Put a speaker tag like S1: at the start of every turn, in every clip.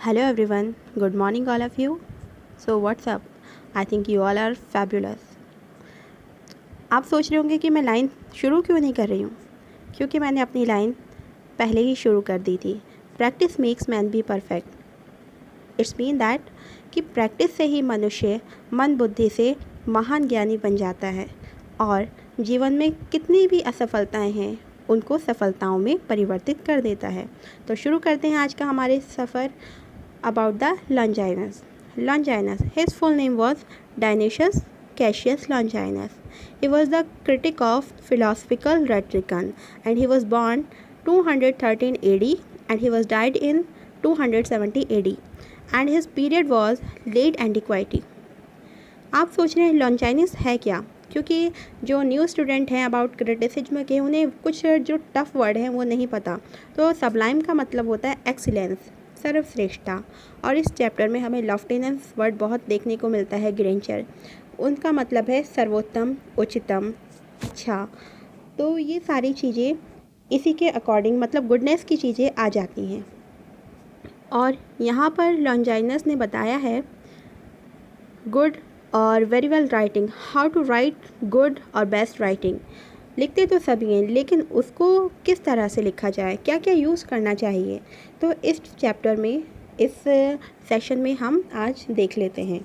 S1: Hello everyone, good morning all of you. So what's up? I think you all are fabulous. आप सोच रहे होंगे कि मैं लाइन शुरू क्यों नहीं कर रही हूँ, क्योंकि मैंने अपनी लाइन पहले ही शुरू कर दी थी। Practice makes man be perfect. It's mean that कि प्रैक्टिस से ही मनुष्य मन बुद्धि से महान ज्ञानी बन जाता है और जीवन में कितनी भी असफलताएं हैं उनको सफलताओं में परिवर्तित कर देता है। तो शुरू करते हैं आज का हमारे सफ़र about the Longinus. Longinus, his full name was Dionysius Cassius Longinus. He was the critic of philosophical rhetorician and he was born 213 AD and he was died in 270 AD and his period was late antiquity. आप सोच रहे हैं लॉन्जाइनस है क्या, क्योंकि जो new student हैं about criticism के उन्हें कुछ जो टफ वर्ड हैं वो नहीं पता। तो सबलाइम का मतलब होता है एक्सीलेंस, सर्वश्रेष्ठता, और इस चैप्टर में हमें लॉफ्टीनेस वर्ड बहुत देखने को मिलता है। ग्रेंचर उनका मतलब है सर्वोत्तम, उच्चतम, अच्छा। तो ये सारी चीज़ें इसी के अकॉर्डिंग मतलब गुडनेस की चीज़ें आ जाती हैं। और यहाँ पर लॉन्जाइनस ने बताया है गुड और very well writing, how to write good और बेस्ट राइटिंग। लिखते तो सभी हैं लेकिन उसको किस तरह से लिखा जाए, क्या क्या यूज़ करना चाहिए, तो इस चैप्टर में इस सेशन में हम आज देख लेते हैं।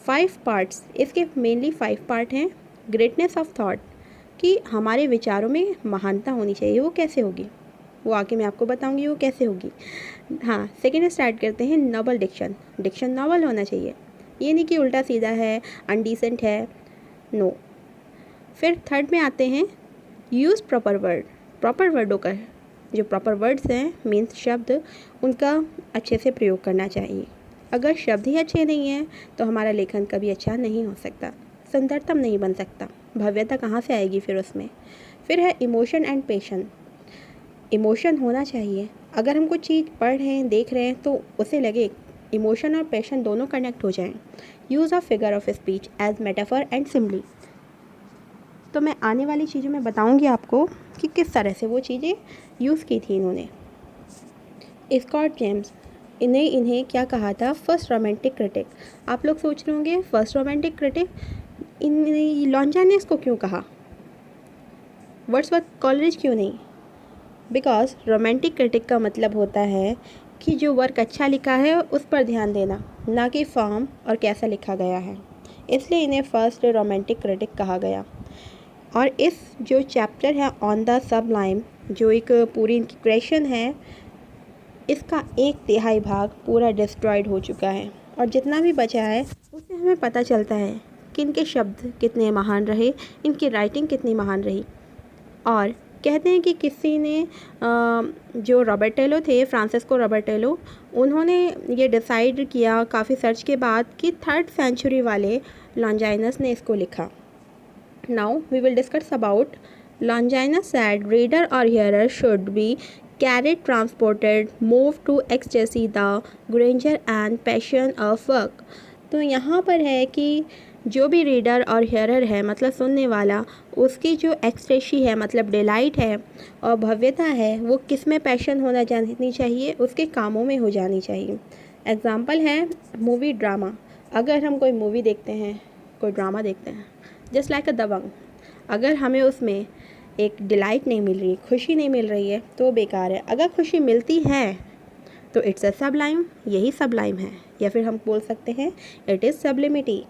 S1: 5 पार्ट्स, इसके मेनली 5 पार्ट हैं। ग्रेटनेस ऑफ थॉट, कि हमारे विचारों में महानता होनी चाहिए, वो कैसे होगी वो आगे मैं आपको बताऊंगी वो कैसे होगी। हाँ, सेकेंड स्टार्ट करते हैं। नॉबल डिक्शन, डिक्शन नॉबल होना चाहिए, ये नहीं कि उल्टा सीधा है, अनडिसेंट है, नो। फिर थर्ड में आते हैं यूज़ प्रॉपर वर्ड, प्रॉपर वर्डों का जो प्रॉपर वर्ड्स हैं मीन्स शब्द, उनका अच्छे से प्रयोग करना चाहिए। अगर शब्द ही अच्छे नहीं हैं तो हमारा लेखन कभी अच्छा नहीं हो सकता, सुंदरतम नहीं बन सकता, भव्यता कहाँ से आएगी फिर उसमें। फिर है इमोशन एंड पेशन, इमोशन होना चाहिए। अगर हम कुछ चीज़ पढ़ रहे हैं, देख रहे हैं, तो उसे लगे इमोशन और पैशन दोनों कनेक्ट हो जाएं। Use of figure of speech as metaphor and simile, तो मैं आने वाली चीज़ों में बताऊंगी आपको कि किस तरह से वो चीज़ें यूज़ की थी इन्होंने। स्कॉट जेम्स, इन्हें क्या कहा था, फर्स्ट रोमांटिक क्रिटिक। आप लोग सोच रहे होंगे फर्स्ट रोमांटिक क्रिटिक इन लॉन्जाइनस को क्यों कहा, वर्ड्सवर्थ कॉलेरिज क्यों नहीं? बिकॉज रोमांटिक क्रिटिक का मतलब होता है कि जो वर्क अच्छा लिखा है उस पर ध्यान देना, ना कि फॉर्म और कैसा लिखा गया है, इसलिए इन्हें फर्स्ट रोमांटिक क्रिटिक कहा गया। और इस जो चैप्टर है ऑन द सबलाइम, जो एक पूरी इनकी क्रिएशन है, इसका 1/3 भाग पूरा डिस्ट्रॉयड हो चुका है और जितना भी बचा है उससे हमें पता चलता है कि इनके शब्द कितने महान रहे, इनकी राइटिंग कितनी महान रही। और कहते हैं कि किसी ने जो रॉबर्टेलो थे, फ्रांसिस्को रॉबर्टेलो, उन्होंने ये डिसाइड किया काफ़ी सर्च के बाद कि 3rd सेंचुरी वाले लॉन्जाइनस ने इसको लिखा। Now we will discuss about Longinus said reader or hearer should be carried, transported, moved to ecstasy the grandeur and passion of work। तो यहाँ पर है कि जो भी रीडर और हेयरर है मतलब सुनने वाला, उसकी जो एक्सटेसी है मतलब डिलाइट है और भव्यता है वो किस में पैशन होना जानी चाहिए, उसके कामों में हो जानी चाहिए। एग्जाम्पल है मूवी ड्रामा, अगर हम कोई मूवी देखते हैं, कोई ड्रामा देखते हैं, जस्ट लाइक अ दबंग, अगर हमें उसमें एक डिलाइट नहीं मिल रही, खुशी नहीं मिल रही है तो बेकार है। अगर खुशी मिलती है तो इट्स अ सबलाइम, यही सबलाइम है, या फिर हम बोल सकते हैं it is sublimity.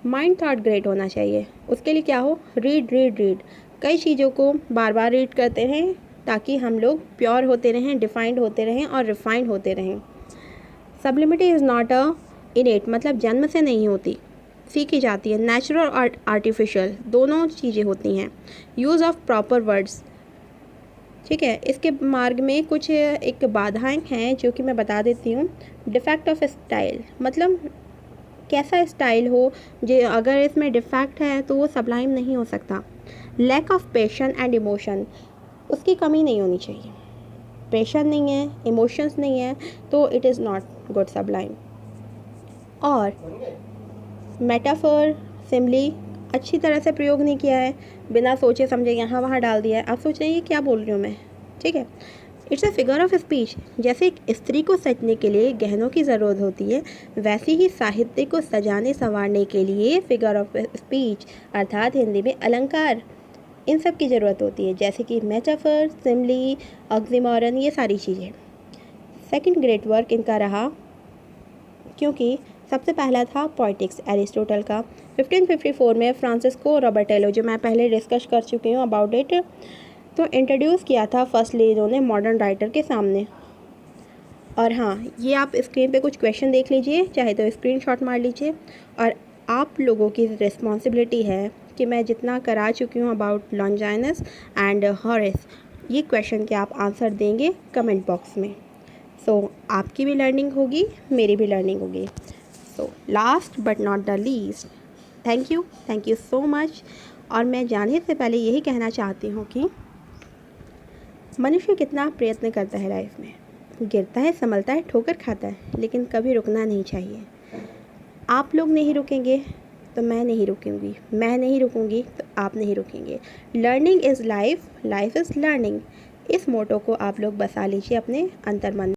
S1: Mind thought great होना चाहिए, उसके लिए क्या हो, रीड रीड रीड, कई चीज़ों को बार बार रीड करते रहें ताकि हम लोग प्योर होते रहें, डिफाइंड होते रहें और रिफाइंड होते रहें। सब्लिमिटी इज़ नॉट अ इनेट, मतलब जन्म से नहीं होती, सीखी जाती है। नेचुरल और आर्टिफिशियल दोनों चीज़ें होती हैं। यूज़ ऑफ प्रॉपर वर्ड्स, ठीक है, इसके मार्ग में कुछ एक बाधाएं हैं जो कि मैं बता देती हूँ। डिफेक्ट ऑफ स्टाइल, मतलब कैसा स्टाइल हो, जो अगर इसमें डिफेक्ट है तो वो सबलाइम नहीं हो सकता। Lack of passion and emotion, उसकी कमी नहीं होनी चाहिए। पैशन नहीं है, इमोशंस नहीं है तो it is not good Sublime. और मेटाफर, सिम्बली अच्छी तरह से प्रयोग नहीं किया है, बिना सोचे समझे यहाँ वहाँ डाल दिया है। आप सोच रहे हैं ये क्या बोल रही हूँ मैं, ठीक है। It's a figure of speech. जैसे एक स्त्री को सजने के लिए गहनों की ज़रूरत होती है, वैसे ही साहित्य को सजाने संवारने के लिए फिगर ऑफ स्पीच अर्थात हिंदी में अलंकार, इन सब की ज़रूरत होती है, जैसे कि मेटाफर, सिमली, ऑक्सीमोरन, ये सारी चीज़ें। सेकंड ग्रेट वर्क इनका रहा, क्योंकि सबसे पहला था पोइटिक्स एरिस्टोटल का 1554 में फ्रांसिस्को रॉबर्टेलो, जो मैं पहले डिस्कस कर चुकी हूँ अबाउट इट, तो इंट्रोड्यूस किया था फर्स्टली इन्होंने मॉडर्न राइटर के सामने। और हाँ, ये आप स्क्रीन पे कुछ क्वेश्चन देख लीजिए, चाहे तो स्क्रीनशॉट मार लीजिए, और आप लोगों की रिस्पॉन्सिबिलिटी है कि मैं जितना करा चुकी हूँ अबाउट लॉन्जाइनस एंड हॉरेस, ये क्वेश्चन के आप आंसर देंगे कमेंट बॉक्स में। सो आपकी भी लर्निंग होगी, मेरी भी लर्निंग होगी। So last but not the least, thank you so much. और मैं जाने से पहले यही कहना चाहती हूँ कि मनुष्य कितना प्रयत्न करता है लाइफ में, गिरता है, संभलता है, ठोकर खाता है, लेकिन कभी रुकना नहीं चाहिए। आप लोग नहीं रुकेंगे तो मैं नहीं रुकूंगी, मैं नहीं रुकूंगी तो आप नहीं रुकेंगे। Learning is life, life is learning. इस मोटो को आप लोग बसा लीजिए अपने अंतर्मन।